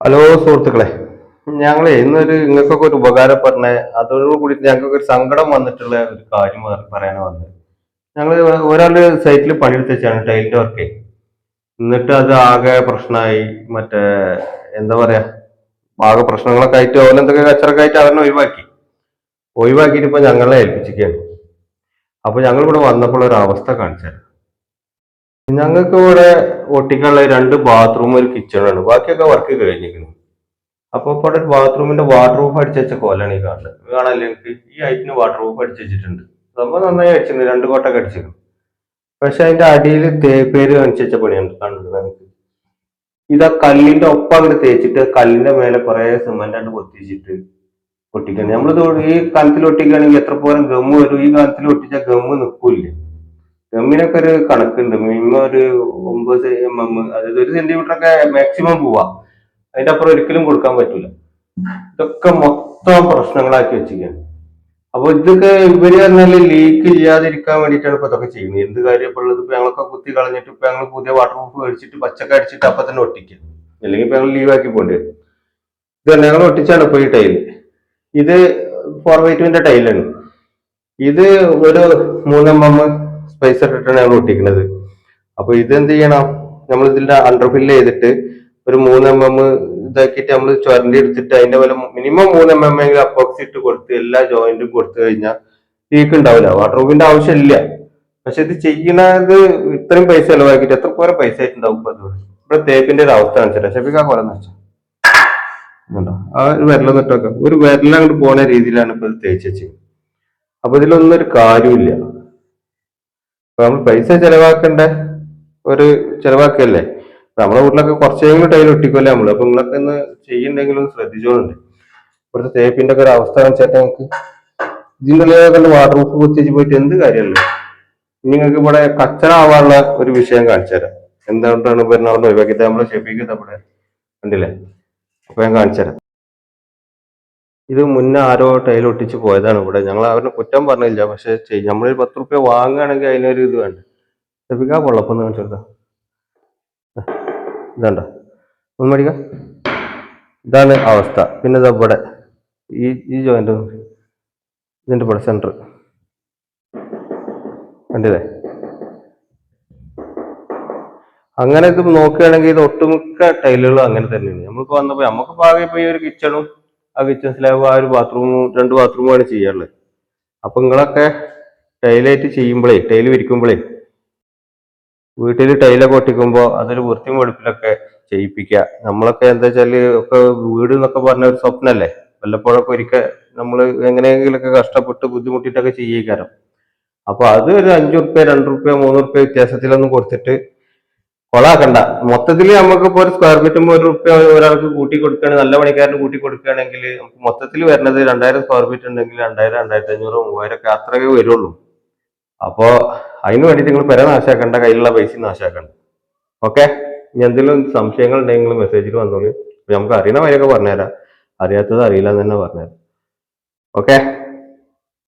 Hello സുഹൃത്തുക്കളെ, ഞങ്ങളെ ഇന്നൊരു നിങ്ങൾക്കൊക്കെ ഒരു ഉപകാരപ്പെടണ അതോടു കൂടി ഞങ്ങൾക്കൊക്കെ ഒരു സങ്കടം വന്നിട്ടുള്ള ഒരു കാര്യം പറയാനാണ് വന്നത്. ഞങ്ങൾ ഒരാളുടെ സൈറ്റിൽ പണിയെടുത്ത് വെച്ചാണ് ടൈലിന്റെ വർക്ക്. എന്നിട്ട് അത് ആകെ പ്രശ്നമായി. മറ്റേ എന്താ പറയാ, ആകെ പ്രശ്നങ്ങളൊക്കെ ആയിട്ട് ഓലെന്തൊക്കെ കച്ചറൊക്കെ ആയിട്ട് അവരെ ഒഴിവാക്കിയിട്ട് ഇപ്പൊ ഞങ്ങളെ ഏൽപ്പിച്ചിരിക്കുകയാണ്. അപ്പൊ ഞങ്ങൾ ഇവിടെ വന്നപ്പോൾ ഒരു അവസ്ഥ കാണിച്ചത്, ഞങ്ങൾക്ക് ഇവിടെ ഒട്ടിക്കാനുള്ള രണ്ട് ബാത്റൂം ഒരു കിച്ചണാണ്, ബാക്കിയൊക്കെ വർക്ക് കഴിഞ്ഞിരിക്കുന്നു. അപ്പൊ ഇവിടെ ഒരു ബാത്റൂമിന്റെ വാട്ടർ പ്രൂഫ് അടിച്ചു വെച്ച കോലാണ് ഈ കാണുന്നത്. കാണാല്ലേ നിങ്ങൾക്ക്? ഈ ഹൈറ്റിന് വാട്ടർ പ്രൂഫ് അടിച്ചു വെച്ചിട്ടുണ്ട്. സംഭവം നന്നായി അടിച്ചിട്ടുണ്ട്, രണ്ട് കോട്ടൊക്കെ അടിച്ചിരുന്നു. പക്ഷെ അതിന്റെ അടിയിൽ തേപ്പേര് കാണിച്ചു വെച്ച പണിയാണ് കണ്ടത് നമുക്ക്. ഇതാ കല്ലിന്റെ ഒപ്പം അങ്ങോട്ട് തേച്ചിട്ട് കല്ലിന്റെ മേലെ കുറെ സിമന്റ് ആണ് പൊത്തിച്ചിട്ട് ഒട്ടിക്കണം. നമ്മളിത് ഈ കാലത്തിൽ ഒട്ടിക്കുകയാണെങ്കിൽ എത്ര പോലും ഗമ്മ് വരും. ഈ കാലത്തിൽ ഒട്ടിച്ച ഗമ്മ് നിൽക്കൂല്ലേ. ഗമ്മിനൊക്കെ ഒരു കണക്കുണ്ട്. മിനിമം ഒരു 9 mm, അതായത് 1 സെന്റിമീറ്റർ ഒക്കെ മാക്സിമം പോവാ. അതിന്റെ അപ്പുറം ഒരിക്കലും കൊടുക്കാൻ പറ്റൂല. ഇതൊക്കെ മൊത്തം പ്രശ്നങ്ങളാക്കി വെച്ചിരിക്കുകയാണ്. അപ്പൊ ഇതൊക്കെ ഇവര് പറഞ്ഞാല് ലീക്ക് ചെയ്യാതിരിക്കാൻ വേണ്ടിയിട്ടാണ് ഇപ്പൊ ഇതൊക്കെ ചെയ്യുന്നത്. എന്ത് കാര്യം ഇപ്പൊ ഉള്ളത്? ഇപ്പൊ ഞങ്ങളൊക്കെ കുത്തി കളഞ്ഞിട്ട് ഇപ്പൊ ഞങ്ങൾ പുതിയ വാട്ടർ പ്രൂഫ് മേടിച്ചിട്ട് പച്ചക്ക അടിച്ചിട്ട് അപ്പൊ തന്നെ ഒട്ടിക്കുക, അല്ലെങ്കിൽ ഇപ്പൊ ഞങ്ങൾ ലീവാക്കി പോണ്ടി വരും. ഇത് ഞങ്ങൾ ഒട്ടിച്ചാണ് ഇപ്പൊ ഈ ടൈല്. ഇത് 4x2 ടൈലാണ്. ഇത് ഒരു 3 mm സ്പേസ് ഇട്ടിട്ടാണ് ഞങ്ങൾ ഒട്ടിക്കുന്നത്. അപ്പൊ ഇത് എന്ത് ചെയ്യണം, നമ്മൾ ഇതിന്റെ അണ്ടർഫില്ല് ചെയ്തിട്ട് ഒരു 3 mm ഇതാക്കിയിട്ട് നമ്മൾ ചുരണ്ടി എടുത്തിട്ട് അതിന്റെ പോലെ മിനിമം 3 mm എങ്കിലും അപ്പോക്സി ഇട്ട് കൊടുത്ത് എല്ലാ ജോയിന്റും കൊടുത്തു കഴിഞ്ഞാൽ ലീക്ക് ഉണ്ടാവില്ല. വാട്ടർ പ്രൂഫിന്റെ ആവശ്യമില്ല. പക്ഷെ ഇത് ചെയ്യണത് ഇത്രയും പൈസ ചെലവാക്കിയിട്ട് എത്ര പോലെ പൈസ ആയിട്ടുണ്ടാവും. ഇപ്പൊ ഇവിടെ തേപ്പിന്റെ ഒരു അവസ്ഥ കാണിച്ചിട്ട് ഷെഫിക്ക കൊറന്ന് വെച്ചാൽ ആ ഒരു വിരലം തൊട്ടൊക്കെ ഒരു വിരലം അങ്ങോട്ട് പോണ രീതിയിലാണ് ഇപ്പൊ ഇത് തേച്ച് വെച്ചത്. അപ്പൊ ഇതിലൊന്നും ഒരു കാര്യമില്ല. അപ്പൊ നമ്മൾ പൈസ ചെലവാക്കേണ്ട ഒരു ചെലവാക്കല്ലേ. നമ്മളെ വീട്ടിലൊക്കെ കുറച്ചെങ്കിലും ടൈൽ ഒട്ടിക്കുമല്ലേ നമ്മള്. അപ്പൊ നിങ്ങളൊക്കെ ഒന്ന് ചെയ്യുന്നുണ്ടെങ്കിലും ശ്രദ്ധിച്ചോളുണ്ട്. ഇവിടുത്തെ തേപ്പിന്റെ ഒക്കെ ഒരു അവസ്ഥ വെച്ചാൽ നമുക്ക് ഇതിൻ്റെ ഉള്ളിൽ വാട്ടർ പ്രൂഫ് കുത്തിച്ച് പോയിട്ട് എന്ത് കാര്യമല്ലോ. നിങ്ങൾക്ക് ഇവിടെ കച്ചറ ആവാനുള്ള ഒരു വിഷയം കാണിച്ചു തരാം. എന്തുകൊണ്ടാണ് വരുന്ന ഒഴിവാക്കിയത് നമ്മളെ ഷെഫിക്ക് ഇവിടെ കണ്ടില്ലേ. അപ്പൊ ഞാൻ കാണിച്ചു തരാം. ഇത് മുന്നേ ആരോ ടൈൽ ഒട്ടിച്ച് പോയതാണ് ഇവിടെ. ഞങ്ങൾ അവരുടെ കുറ്റം പറഞ്ഞില്ല. പക്ഷെ നമ്മളൊരു 10 റുപ്യ വാങ്ങുകയാണെങ്കിൽ അതിനൊരു ഇത് വേണ്ട. ഷെഫിക്ക പൊള്ളപ്പൊന്ന് കാണിച്ചു കൊടുക്കാം. ഇതാണ്ട ഒന്ന് മേടിക്കാം. ഇതാണ് അവസ്ഥ. പിന്നെ ഇതാ ഇവിടെ ഈ ജോയിന്റ് ഇതിന്റെ ഇവിടെ സെന്റർ കണ്ടില്ലേ. അങ്ങനെ ഇത് നോക്കുകയാണെങ്കിൽ ഇത് ഒട്ടുമിക്ക ടൈലുകളും അങ്ങനെ തന്നെയാണ്. നമ്മളിപ്പോ വന്നപ്പോ നമുക്ക് പാകെ ഇപ്പൊ ഈ ഒരു കിച്ചണും ആ കിച്ചൺ സ്ലാബും ആ ഒരു ബാത്റൂമും 2 ബാത്റൂമാണ് ചെയ്യാറുള്ളത്. അപ്പൊ നിങ്ങളൊക്കെ ടൈലായിട്ട് ചെയ്യുമ്പോഴേ, ടൈല് വിരിക്കുമ്പോഴേ വീട്ടിൽ ടൈലൊക്കെ ഒട്ടിക്കുമ്പോൾ അതൊരു വൃത്തിയും വെടുപ്പിലൊക്കെ ചെയ്യിപ്പിക്കുക. നമ്മളൊക്കെ എന്താ വെച്ചാല് ഒക്കെ വീട് എന്നൊക്കെ പറഞ്ഞ ഒരു സ്വപ്നല്ലേ. വല്ലപ്പോഴൊക്കെ ഒരിക്കൽ നമ്മൾ എങ്ങനെയെങ്കിലൊക്കെ കഷ്ടപ്പെട്ട് ബുദ്ധിമുട്ടിയിട്ടൊക്കെ ചെയ്യിക്കാരം. അപ്പൊ അത് ഒരു 5 റുപ്യ 2 റുപ്യ 3 റുപ്യ വ്യത്യാസത്തിലൊന്നും കൊടുത്തിട്ട് കൊളാക്കണ്ട. മൊത്തത്തിൽ നമുക്കിപ്പോ ഒരു സ്ക്വയർ ഫീറ്റുമ്പോൾ 1 റുപ്യ ഒരാൾക്ക് കൂട്ടി കൊടുക്കുകയാണെങ്കിൽ, നല്ല പണിക്കാരന് കൂട്ടി കൊടുക്കുകയാണെങ്കിൽ നമുക്ക് മൊത്തത്തിൽ വരുന്നത് 2000 സ്ക്വയർ ഫീറ്റ് ഉണ്ടെങ്കിൽ 2000 2500 3000 ഒക്കെ അത്രയൊക്കെ വരുള്ളൂ. അപ്പോ അതിന് വേണ്ടിയിട്ട് നിങ്ങൾ പെര നാശാക്കണ്ട, കയ്യിലുള്ള പൈസ നാശാക്കണ്ട. ഓക്കെ. ഇനി എന്തെങ്കിലും സംശയങ്ങൾ ഉണ്ടെങ്കിൽ മെസ്സേജിൽ വന്നോളൂ. നമുക്ക് അറിയുന്ന വഴിയൊക്കെ പറഞ്ഞുതരാം, അറിയാത്തത് അറിയില്ല എന്ന് തന്നെ പറഞ്ഞുതരാം. ഓക്കെ.